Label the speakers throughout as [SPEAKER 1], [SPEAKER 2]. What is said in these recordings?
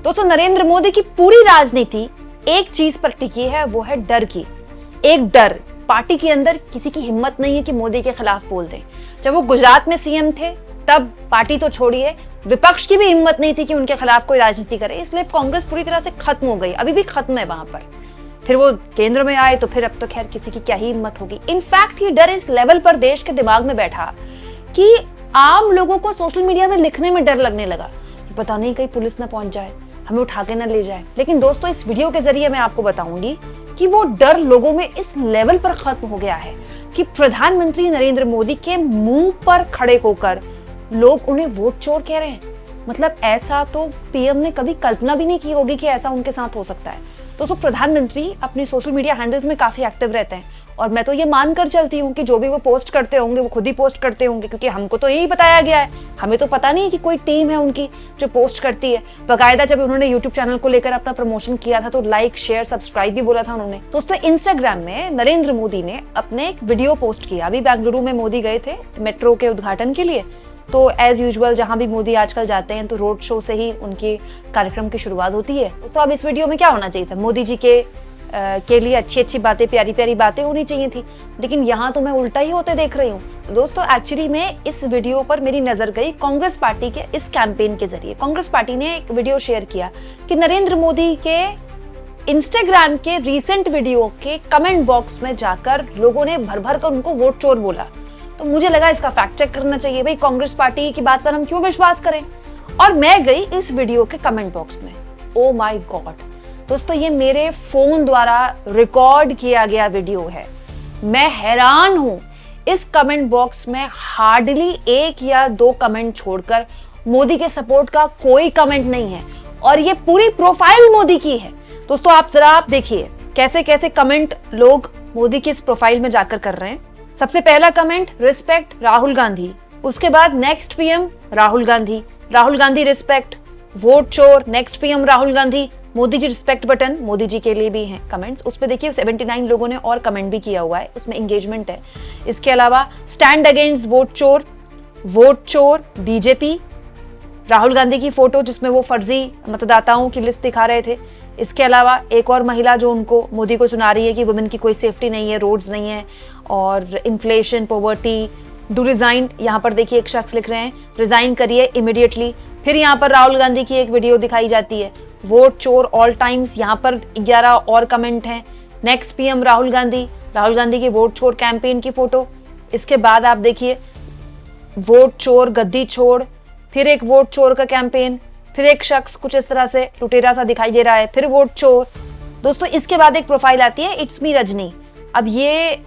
[SPEAKER 1] दोस्तों, नरेंद्र मोदी की पूरी राजनीति एक चीज पर टिकी है, वो है डर की। एक डर, पार्टी के अंदर किसी की हिम्मत नहीं है कि मोदी के खिलाफ बोल दे। जब वो गुजरात में सीएम थे तब पार्टी तो छोड़िए, विपक्ष की भी हिम्मत नहीं थी कि उनके खिलाफ कोई राजनीति करे, इसलिए कांग्रेस पूरी तरह से खत्म हो गई, अभी भी खत्म है वहां पर। फिर वो केंद्र में आए तो फिर अब तो खैर किसी की क्या ही हिम्मत होगी। इनफैक्ट ये डर इस लेवल पर देश के दिमाग में बैठा कि आम लोगों को सोशल मीडिया में लिखने में डर लगने लगा कि पता नहीं कहीं पुलिस ना पहुंच जाए, हमें उठा के ना ले जाए। लेकिन दोस्तों, इस वीडियो के जरिए मैं आपको बताऊंगी कि वो डर लोगों में इस लेवल पर खत्म हो गया है कि प्रधानमंत्री नरेंद्र मोदी के मुंह पर खड़े होकर लोग उन्हें वोट चोर कह रहे हैं। मतलब ऐसा तो पीएम ने कभी कल्पना भी नहीं की होगी कि ऐसा उनके साथ हो सकता है। दोस्तों, प्रधानमंत्री अपनी सोशल मीडिया हैंडल्स में काफी एक्टिव रहते हैं और मैं तो ये मानकर चलती हूँ कि जो भी वो पोस्ट करते होंगे वो खुद ही पोस्ट करते होंगे, क्योंकि हमको तो यही बताया गया है, हमें तो पता नहीं कि कोई टीम है उनकी जो पोस्ट करती है। बकायदा जब उन्होंने यूट्यूब चैनल को लेकर अपना प्रमोशन किया था तो लाइक शेयर सब्सक्राइब भी बोला था उन्होंने। दोस्तों, इंस्टाग्राम में नरेंद्र मोदी ने अपने एक वीडियो पोस्ट किया। अभी बेंगलुरु में मोदी गए थे मेट्रो के उद्घाटन के लिए, तो एज यूजुअल जहां भी मोदी आजकल जाते हैं तो रोड शो से ही उनके कार्यक्रम की शुरुआत होती है। तो अब इस वीडियो में क्या होना चाहिए था, मोदी जी के लिए अच्छी अच्छी बातें, प्यारी प्यारी बातें होनी चाहिए थी, लेकिन यहाँ तो मैं उल्टा ही होते देख रही हूँ। दोस्तों, एक्चुअली में इस वीडियो पर मेरी नजर गई कांग्रेस पार्टी के इस कैंपेन के जरिए। कांग्रेस पार्टी ने एक वीडियो शेयर किया कि नरेंद्र मोदी के इंस्टाग्राम के रीसेंट वीडियो के कमेंट बॉक्स में जाकर लोगों ने भर भर कर उनको वोट चोर बोला। तो मुझे लगा इसका फैक्ट चेक करना चाहिए, भाई कांग्रेस पार्टी की बात पर हम क्यों विश्वास करें। और मैं गई इस वीडियो के कमेंट बॉक्स में। ओ माय गॉड दोस्तों, ये मेरे फोन द्वारा रिकॉर्ड किया गया वीडियो है। मैं हैरान हूं, इस कमेंट बॉक्स में हार्डली 1 या 2 कमेंट छोड़कर मोदी के सपोर्ट का कोई कमेंट नहीं है और ये पूरी प्रोफाइल मोदी की है। दोस्तों, आप देखिए कैसे कैसे कमेंट लोग मोदी की इस प्रोफाइल में जाकर कर रहे हैं। सबसे पहला कमेंट, रिस्पेक्ट राहुल गांधी। उसके बाद next PM Rahul Gandhi, Rahul Gandhi respect, vote चोर, next PM Rahul Gandhi, Modi ji respect button, Modi ji के लिए भी हैं कमेंट्स। उस पे देखिए 79 लोगों ने और कमेंट भी किया हुआ है, उसमें एंगेजमेंट है। इसके अलावा स्टैंड अगेंस्ट वोट चोर बीजेपी, राहुल गांधी की फोटो जिसमें वो फर्जी मतदाताओं की लिस्ट दिखा रहे थे। इसके अलावा एक और महिला जो उनको मोदी को सुना रही है कि वुमेन की कोई सेफ्टी नहीं है, रोड्स नहीं है और इन्फ्लेशन, पॉवर्टी, डू रिजाइन। यहाँ पर देखिए एक शख्स लिख रहे हैं रिजाइन करिए इमीडिएटली। फिर यहाँ पर राहुल गांधी की एक वीडियो दिखाई जाती है, वोट चोर ऑल टाइम्स। यहाँ पर 11 और कमेंट हैं। नेक्स्ट पीएम राहुल गांधी की वोट चोर कैंपेन की फोटो। इसके बाद आप देखिए वोट चोर गद्दी छोड़, फिर एक वोट चोर का कैंपेन, फिर एक शख्स कुछ इस तरह से लुटेरा सा दिखाई दे रहा है, फिर वोट चोर। दोस्तों, इसके बाद एक प्रोफाइल आती है, इट्स मी रजनी। अब ये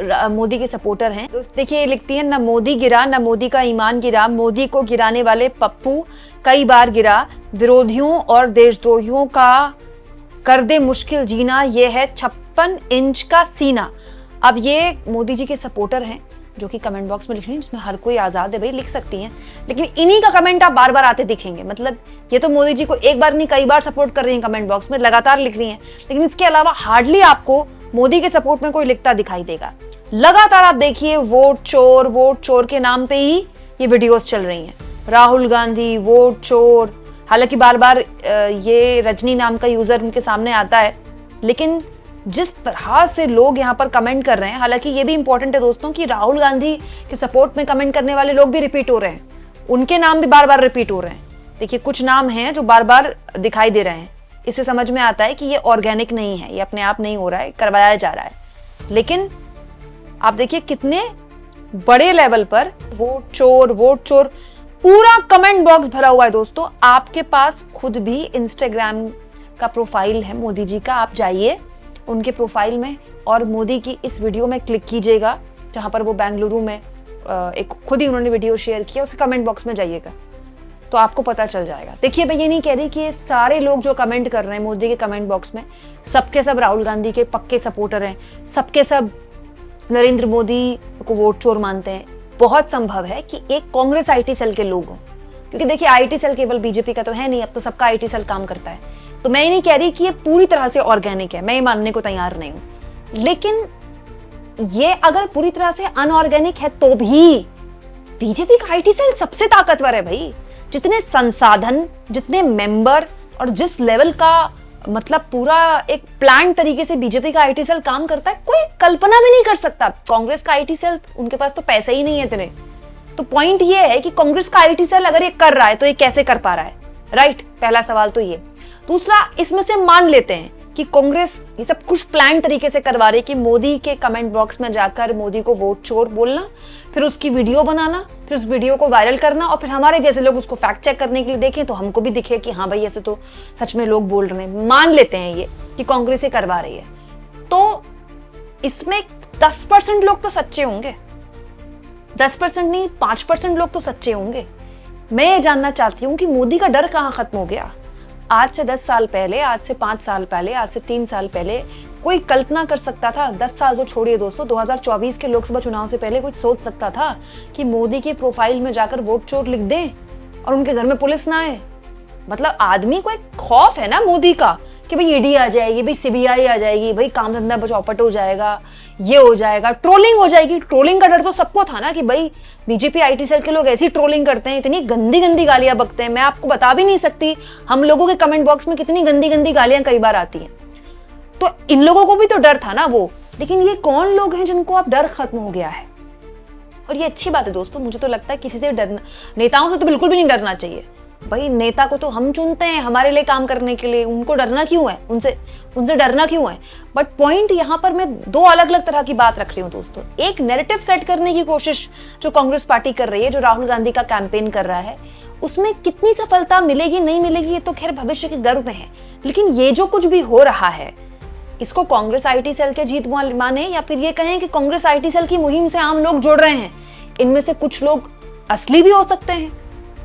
[SPEAKER 1] मोदी के सपोर्टर हैं। देखिए लिखती है, न मोदी गिरा न मोदी का ईमान गिरा, मोदी को गिराने वाले पप्पू कई बार गिरा, विरोधियों और देशद्रोहियों का कर दे मुश्किल जीना, ये है 56 इंच का सीना। अब ये मोदी जी के सपोर्टर हैं जो कि कमेंट बॉक्स में लिख रही हैं, जिसमें हर कोई आजाद है, भाई लिख सकती हैं, लेकिन इन्हीं का कमेंट आप बार बार आते दिखेंगे। मतलब ये तो मोदी जी को एक बार नहीं कई बार सपोर्ट कर रही हैं, कमेंट बॉक्स में लगातार लिख रही हैं, लेकिन इसके अलावा हार्डली आपको मोदी के सपोर्ट में कोई लिखता दिखाई देगा। लगातार आप देखिए वोट चोर के नाम पे ही ये वीडियोस चल रही हैं। राहुल गांधी वोट चोर, हालांकि बार बार ये रजनी नाम का यूजर उनके सामने आता है, लेकिन जिस तरह से लोग यहाँ पर कमेंट कर रहे हैं, हालांकि ये भी इंपॉर्टेंट है दोस्तों कि राहुल गांधी के सपोर्ट में कमेंट करने वाले लोग भी रिपीट हो रहे हैं, उनके नाम भी बार बार रिपीट हो रहे हैं। देखिए कुछ नाम हैं जो बार बार दिखाई दे रहे हैं, इससे समझ में आता है कि ये ऑर्गेनिक नहीं है, ये अपने आप नहीं हो रहा है, करवाया जा रहा है। लेकिन आप देखिए कितने बड़े लेवल पर वोट चोर पूरा कमेंट बॉक्स भरा हुआ है। दोस्तों, आपके पास खुद भी इंस्टाग्राम का प्रोफाइल है मोदी जी का, आप जाइए उनके प्रोफाइल में और मोदी की इस वीडियो में क्लिक कीजिएगा जहां पर वो बेंगलुरु में एक खुद ही उन्होंने वीडियो शेयर किया, उस कमेंट बॉक्स में जाइएगा तो आपको पता चल जाएगा। देखिए मैं ये नहीं कह रही कि ये सारे लोग जो कमेंट कर रहे हैं मोदी के कमेंट बॉक्स में सबके सब राहुल गांधी के पक्के सपोर्टर हैं, सबके सब नरेंद्र मोदी को वोट चोर मानते हैं। बहुत संभव है कि एक कांग्रेस आईटी सेल के लोग हों, क्योंकि देखिए आईटी सेल केवल बीजेपी का तो है नहीं, अब तो सबका आईटी सेल काम करता है। तो मैं ये नहीं कह रही कि ये पूरी तरह से ऑर्गेनिक है, मैं ये मानने को तैयार नहीं हूं, लेकिन ये अगर पूरी तरह से अनऑर्गेनिक है तो भी बीजेपी का आईटी सेल सबसे ताकतवर है भाई। जितने संसाधन, जितने मेंबर और जिस लेवल का मतलब पूरा एक प्लान तरीके से बीजेपी का आईटी सेल काम करता है, कोई कल्पना भी नहीं कर सकता। कांग्रेस का आईटी सेल, उनके पास तो पैसा ही नहीं है इतने। तो पॉइंट ये है कि कांग्रेस का आईटी सेल अगर ये कर रहा है तो ये कैसे कर पा रहा है, राइट? पहला सवाल तो ये। दूसरा, इसमें से मान लेते हैं कि कांग्रेस ये सब कुछ प्लान तरीके से करवा रही है कि मोदी के कमेंट बॉक्स में जाकर मोदी को वोट चोर बोलना, फिर उसकी वीडियो बनाना, फिर उस वीडियो को वायरल करना, और फिर हमारे जैसे लोग उसको फैक्ट चेक करने के लिए देखें तो हमको भी दिखे कि हाँ भाई ऐसे तो सच में लोग बोल रहे हैं। मान लेते हैं ये कि कांग्रेस ये करवा रही है, तो इसमें 10% लोग तो सच्चे होंगे, 10% नहीं 5% लोग तो सच्चे होंगे। मैं ये जानना चाहती हूं कि मोदी का डर कहां खत्म हो गया। आज से 10 साल पहले, आज से 5 साल पहले, आज से 3 साल पहले कोई कल्पना कर सकता था? 10 साल तो छोड़िए दोस्तों, 2024 के लोकसभा चुनाव से पहले कोई सोच सकता था कि मोदी के प्रोफाइल में जाकर वोट चोर लिख दें और उनके घर में पुलिस ना आए? मतलब आदमी को एक खौफ है ना मोदी का कि भाई ईडी आ जाएगी, भाई सीबीआई आ जाएगी, भाई काम धंधा चौपट हो जाएगा, ये हो जाएगा, ट्रोलिंग हो जाएगी। ट्रोलिंग का डर तो सबको था ना कि भाई बीजेपी आईटी सेल के लोग ऐसी ट्रोलिंग करते हैं, इतनी गंदी गंदी गालियां बकते हैं, मैं आपको बता भी नहीं सकती हम लोगों के कमेंट बॉक्स में कितनी गंदी गंदी गालियां कई बार आती हैं। तो इन लोगों को भी तो डर था ना वो। लेकिन ये कौन लोग हैं जिनको अब डर खत्म हो गया है? और ये अच्छी बात है दोस्तों, मुझे तो लगता है किसी से डरना, नेताओं से तो बिल्कुल भी नहीं डरना चाहिए। भाई नेता को तो हम चुनते हैं हमारे लिए काम करने के लिए, उनको डरना क्यों है? उनसे डरना क्यों है? बट पॉइंट यहाँ पर मैं 2 अलग अलग तरह की बात रख रही हूँ दोस्तों। एक नैरेटिव सेट करने की कोशिश जो कांग्रेस पार्टी कर रही है, जो राहुल गांधी का कैंपेन कर रहा है, उसमें कितनी सफलता मिलेगी नहीं मिलेगी ये तो खैर भविष्य के गर्व में है। लेकिन ये जो कुछ भी हो रहा है, इसको कांग्रेस आईटी सेल के जीत माने या फिर ये कहें कि कांग्रेस आईटी सेल की मुहिम से आम लोग जुड़ रहे हैं, इनमें से कुछ लोग असली भी हो सकते हैं,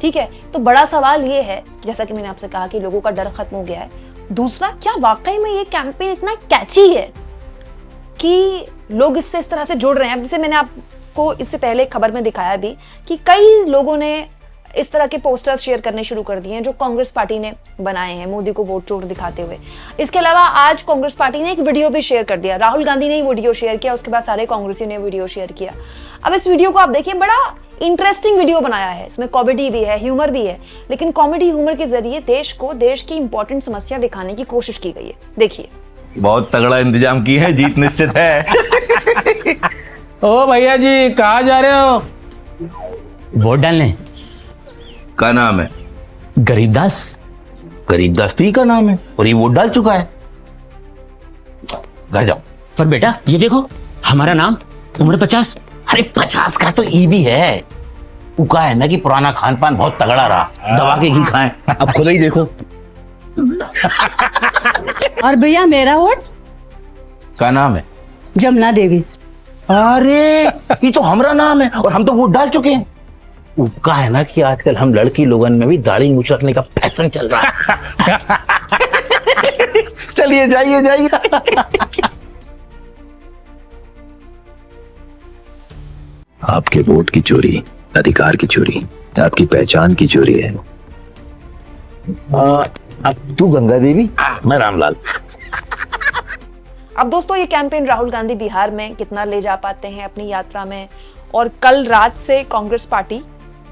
[SPEAKER 1] ठीक है? तो बड़ा सवाल ये है, जैसा कि मैंने आपसे कहा कि लोगों का डर खत्म हो गया है। दूसरा, क्या वाकई में ये कैंपेन इतना कैची है कि लोग इससे इस तरह से जुड़ रहे हैं? अब जैसे मैंने आपको इससे पहले खबर में दिखाया भी कि कई लोगों ने इस तरह के पोस्टर्स शेयर करने शुरू कर दिए हैं जो कांग्रेस पार्टी ने बनाए हैं मोदी को वोट चोर दिखाते हुए। इसके अलावा आज कांग्रेस पार्टी ने एक वीडियो भी शेयर कर दिया, राहुल गांधी ने ही वीडियो शेयर किया, उसके बाद सारे कांग्रेसियों ने वीडियो शेयर किया। अब इस वीडियो को आप देखिए, बड़ा इंटरेस्टिंग वीडियो बनाया है, इसमें कॉमेडी भी है, ह्यूमर भी है, लेकिन कॉमेडी ह्यूमर के जरिए देश की इंपॉर्टेंट समस्या दिखाने की कोशिश की गई है। देखिए,
[SPEAKER 2] बहुत तगड़ा इंतजाम की है, जीत निश्चित है।
[SPEAKER 3] ओ भैया जी, कहाँ जा रहे हो?
[SPEAKER 4] वोट डालने।
[SPEAKER 2] का नाम है?
[SPEAKER 4] गरीबदास।
[SPEAKER 2] गरीबदास तो ही का नाम है और ये वोट डाल चुका है। घर जाओ।
[SPEAKER 4] पर बेटा ये देखो, हमारा नाम, उम्र 50।
[SPEAKER 2] अरे 50 का तो ई भी है। उका है ना कि पुराना खान पान बहुत तगड़ा रहा, दबा के घी खाएं। अब खुद ही देखो।
[SPEAKER 5] और भैया मेरा वोट?
[SPEAKER 2] का नाम है?
[SPEAKER 5] जमुना देवी।
[SPEAKER 2] अरे ये तो हमारा नाम है और हम तो वोट डाल चुके हैं। उका है ना कि आजकल हम लड़की लोगन में भी दाढ़ी मूछ रखने का फैशन चल रहा है। चलिए जाइए जाइए।
[SPEAKER 6] आपके वोट की चोरी अधिकार की चोरी, आपकी पहचान की चोरी है।
[SPEAKER 2] अब तू गंगा देवी, मैं रामलाल।
[SPEAKER 1] अब दोस्तों ये कैंपेन राहुल गांधी बिहार में कितना ले जा पाते हैं अपनी यात्रा में, और कल रात से कांग्रेस पार्टी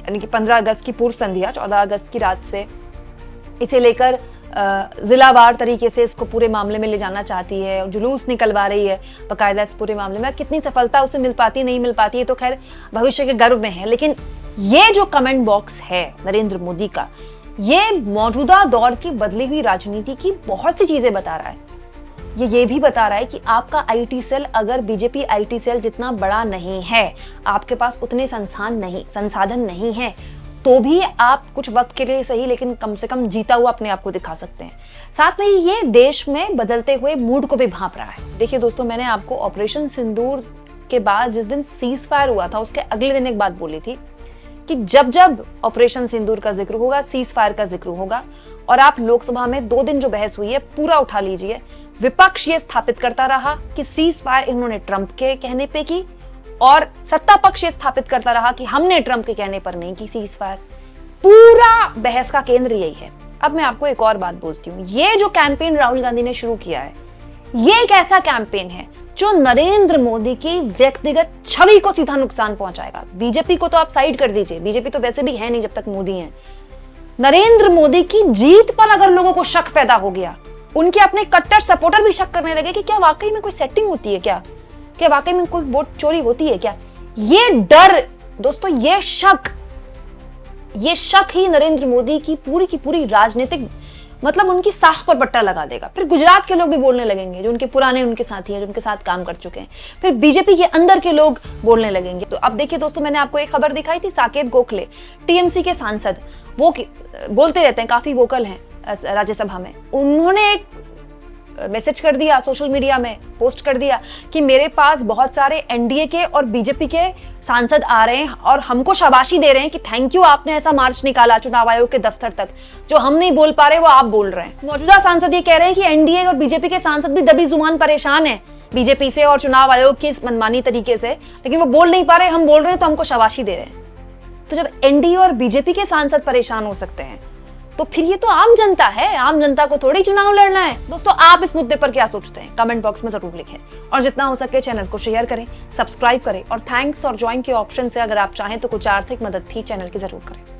[SPEAKER 1] यानी कि 15 अगस्त की पूर्व संध्या 14 अगस्त की रात से इसे लेकर जिलावार तरीके से इसको पूरे मामले में ले जाना चाहती है और जुलूस निकलवा रही है बाकायदा इस पूरे मामले में। कितनी सफलता उसे मिल पाती नहीं मिल पाती है तो खैर भविष्य के गर्व में है, लेकिन ये जो कमेंट बॉक्स है नरेंद्र मोदी का, ये मौजूदा दौर की बदली हुई राजनीति की बहुत सी चीजें बता रहा है। ये भी बता रहा है कि आपका आईटी सेल अगर बीजेपी आईटी सेल जितना बड़ा नहीं है, आपके पास उतने संसाधन नहीं है, तो भी आप कुछ वक्त के लिए सही लेकिन कम से कम जीता हुआ अपने आप को दिखा सकते हैं। साथ में ये देश में बदलते हुए मूड को भी भांप रहा है। देखिए दोस्तों, मैंने आपको ऑपरेशन सिंदूर के बाद जिस दिन सीज फायर हुआ था उसके अगले दिन एक बात बोली थी कि जब जब ऑपरेशन सिंदूर का जिक्र होगा, सीज फायर का जिक्र होगा, और आप लोकसभा में 2 दिन जो बहस हुई है पूरा उठा लीजिए, विपक्ष ये स्थापित करता रहा कि सीज फायर इन्होंने ट्रंप के कहने पे की, और सत्ता पक्ष ये स्थापित करता रहा कि हमने ट्रंप के कहने पर नहीं की सीज फायर। पूरा बहस का केंद्र यही है। अब मैं आपको एक और बात बोलती हूँ, ये जो कैंपेन राहुल गांधी ने शुरू किया है, ये एक ऐसा कैंपेन है जो नरेंद्र मोदी की व्यक्तिगत छवि को सीधा नुकसान पहुंचाएगा। बीजेपी को तो आप साइड कर दीजिए, बीजेपी तो वैसे भी है नहीं जब तक मोदी है, नरेंद्र मोदी की जीत पर अगर लोगों को शक पैदा हो गया, उनके अपने कट्टर सपोर्टर भी शक करने लगे कि क्या वाकई में कोई सेटिंग होती है, क्या वाकई में कोई वोट चोरी होती है क्या, ये डर दोस्तों, ये शक ही नरेंद्र मोदी की पूरी राजनीतिक मतलब उनकी साख पर पट्टा लगा देगा। फिर गुजरात के लोग भी बोलने लगेंगे, जो उनके पुराने उनके साथी हैं, जो उनके साथ काम कर चुके हैं। फिर बीजेपी के अंदर के लोग बोलने लगेंगे। तो अब देखिए दोस्तों, मैंने आपको एक खबर दिखाई थी, साकेत गोखले टीएमसी के सांसद, वो बोलते रहते हैं, काफी वोकल हैं राज्यसभा में। उन्होंने एक मैसेज कर दिया, सोशल मीडिया में पोस्ट कर दिया कि मेरे पास बहुत सारे एनडीए के और बीजेपी के सांसद आ रहे हैं और हमको शाबाशी दे रहे हैं कि थैंक यू, आपने ऐसा मार्च निकाला चुनाव आयोग के दफ्तर तक, जो हम नहीं बोल पा रहे वो आप बोल रहे हैं। मौजूदा सांसद ये कह रहे हैं कि एनडीए और बीजेपी के सांसद भी दबी जुबान परेशान है बीजेपी से और चुनाव आयोग की इस मनमानी तरीके से, लेकिन वो बोल नहीं पा रहे, हम बोल रहे हैं तो हमको शाबाशी दे रहे हैं। तो जब एनडीए और बीजेपी के सांसद परेशान हो सकते हैं, तो फिर ये तो आम जनता है, आम जनता को थोड़ी चुनाव लड़ना है। दोस्तों, आप इस मुद्दे पर क्या सोचते हैं, कमेंट बॉक्स में जरूर लिखें और जितना हो सके चैनल को शेयर करें, सब्सक्राइब करें और थैंक्स और ज्वाइन के ऑप्शन से अगर आप चाहें तो कुछ आर्थिक मदद भी चैनल की जरूर करें।